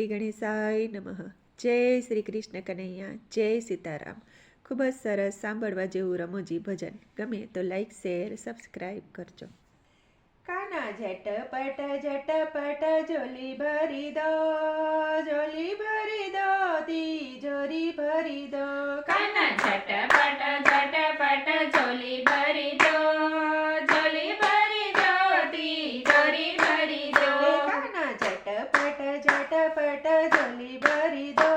શ્રી ગણેશાય નમઃ. જય શ્રી કૃષ્ણ કનૈયા, જય સીતારામ. ખૂબ જ સરસ સાંભળવા જેવું રમૂજી ભજન. ગમે તો લાઈક, શેર, સબસ્ક્રાઈબ કરજો. કાના ઝટપટ ઝટપટ ઝોલી ભરી દો, ઝોલી ભરી દો, તિજોરી ભરી દો. કાના ઝટપટ ઝટપટ ઝોલી ભરી દો, ઝોલી ભરી દો, તિજોરી ભરી દો. કાના ઝટપટ ઝટપટ ઝોલી ભરી દો,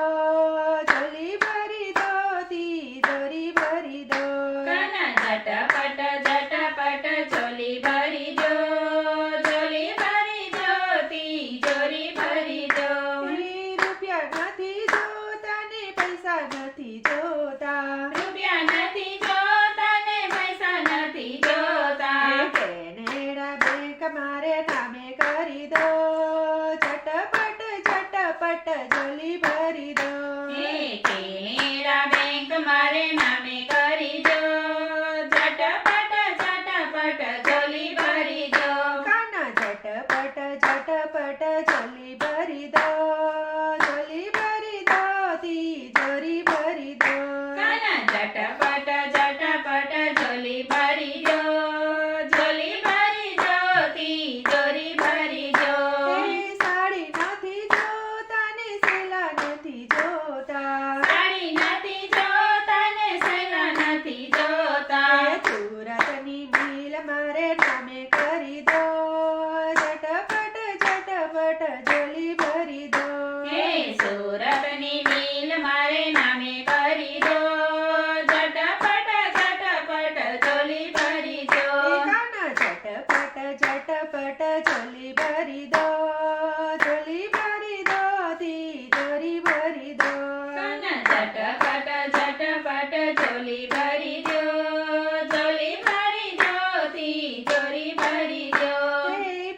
ઝોલી ભરી દો, તિજોરી ભરી દો. કાના ઝટપટ ઝટપટ ઝોલી ભરી દો, ઝોલી ભરી દો, તિજોરી ભરી દો. રૂપિયા નથી જોતા ને પૈસા નથી જોતા, રૂપિયા નથી જોતા ને પૈસા નથી જોતા. કેનેડા બેંક મારે નામે કરી દો, ઝટપટ ઝટપટ ઝોલી ભરી દો. એ કેનેરા બેંક મારે નામે કરી દો, ઝટપટ ઝટપટ ઝોલી ભરી દો. કાના ઝટપટ ઝટપટ ઝોલી ભરી દો, ઝોલી ભરી દો, તિજોરી ભરી દો. કાના ઝટપટ ઝટપટ ઝોલી ભરી દો, ઝોલી ભરી દો, તિજોરી ભરી દો. સાડી નથી જોતા ને સેલા નથી જોતા, સાડી નથી જોતા ને સેલા નથી જોતા. સુરતની મિલ મારે નામે કરી દો, ઝટપટ ઝટપટ ઝોલી ભરી દો. હે સુરતની મિલ મારે નામે કરી દો, ઝટપટ ઝટપટ ઝોલી ભરી દો. કાના ઝટપટ ઝટપટ ઝોલી ભરી દો, ઝોલી ભરી દો, તિજોરી ભરી દો. કાના ઝટપટ ઝટપટ ઝોલી ભરી દો, ઝોલી ભરી દો, તિજોરી ભરી દો.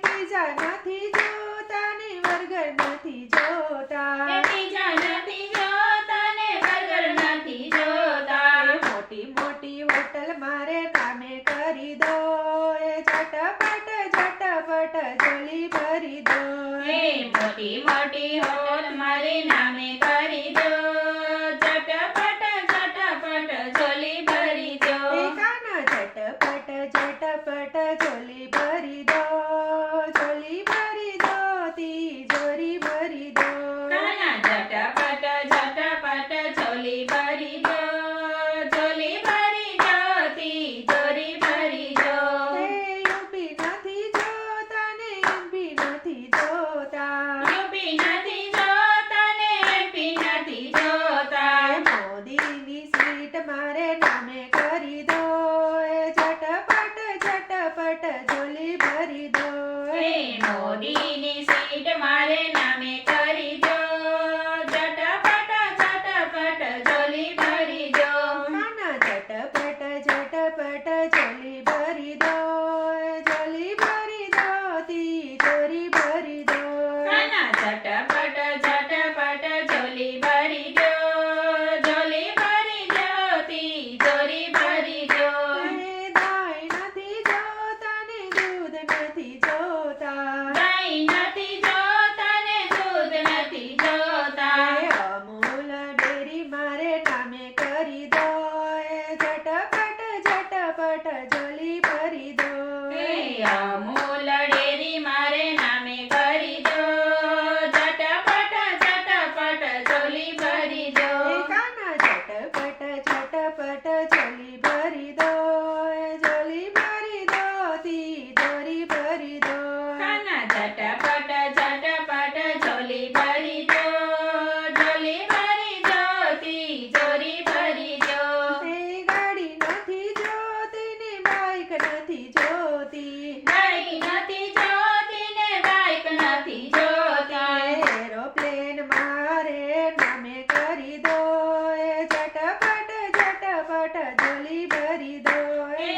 પીઝા નથી જોતા ને બર્ગર નથી જોતા, એ પીઝા નથી જોતા ને બર્ગર નથી જોતા. મોટી મોટી હોટલ મારે નામે કરી દો, ઝટપટ ઝટપટ ઝોલી ભરી દો. હે મોટી મોટી હોલ મારે નામે કરી દો, ઝટપટ ઝટપટ ઝોલી ભરી દો. કાના ઝટપટ ઝટપટ ઝોલી ભરી દો, ઝોલી ભરી દો, તિજોરી ભરી દો. કાના ઝટપટ ઝટપટ ઝોલી ભરી દો, ઝોલી ભરી દો, તિજોરી ભરી દો. યુપી નથી જોતા ને એમપી નથી જોતા, યુપી નથી જોતા ને એમપી નથી જોતા. મોદીની સીટ મારે નામે કરી દો, ઝટપટ ઝટપટ ઝોલી ભરી દો. હે મોદીની સીટ મારે નામે કરી દો, ઝટપટ ઝટપટ ઝોલી ભરી દો. કાના ઝટપટ ઝટપટ ઝોલી ભરી દો, ઝોલી ભરી દો, તિજોરી ભરી દો. કાના ઝટપટ ઝટપટ ઝોલી ભરી દો, ઝોલી ભરી દો, તિજોરી ભરી દો. દાઈ નથી જોતા ને દૂધ નથી જોતા, દહીં નથી જોતા ને દૂધ નથી જોતા. અમૂલ ડેરી મારે નામે કરી દો, ઝટપટ ઝટપટ ઝોલી ભરી દો. હે અમૂલ ડેરી મારે નામે કરી દો, ઝટપટ ઝટપટ ઝોલી ભરી દો. કાના ઝટપટ ઝટપટ ઝોલી ભરી દો, ઝોલી ભરી દો, તિજોરી ભરી દો. કાના ઝટપટ ઝટપટ ઝોલી ભરી દો, ઝોલી ભરી દો, તિજોરી ભરી દો. ગાડી નથી જોતી ને બાઈક નથી જોતી, ગાડી નથી જોતી ને બાઈક નથી જોતી. એરોપ્લેન મારે નામે કરી દો, ઝટપટ ઝટપટ ઝોલી ભરી દો. હે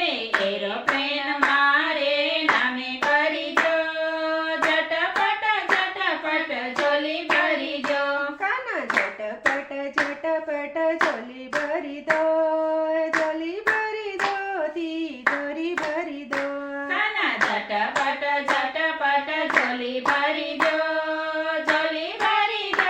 એરોપ્લેન મારે નામે કરી દો, ઝટપટ ઝટપટ ઝોલી ભરી દો. કાના ઝટપટ ઝટપટ ઝોલી ભરી દો, ઝોલી ભરી દો, તિજોરી ભરી દો. કાના ઝટપટ ઝટપટ ઝોલી ભરી દો, ઝોલી ભરી દો,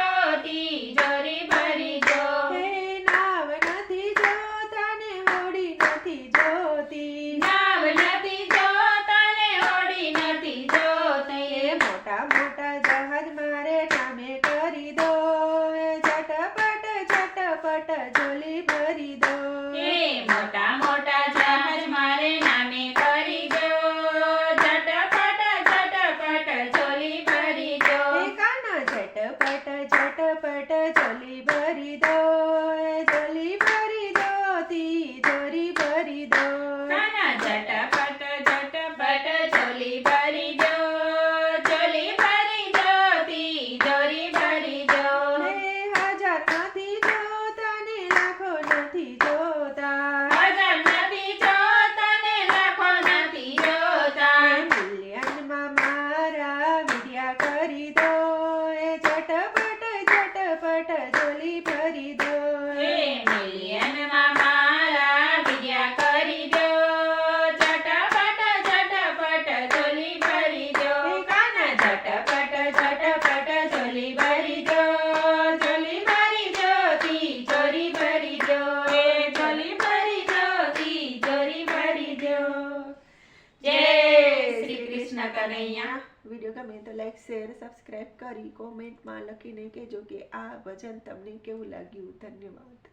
કનૈયા. વિડીયો ગમે તો લાઈક શેર સબસ્ક્રાઇબ કરી કોમેન્ટમાં લખીને કહેજો કે આ ભજન તમને કેવું લાગ્યું. ધન્યવાદ.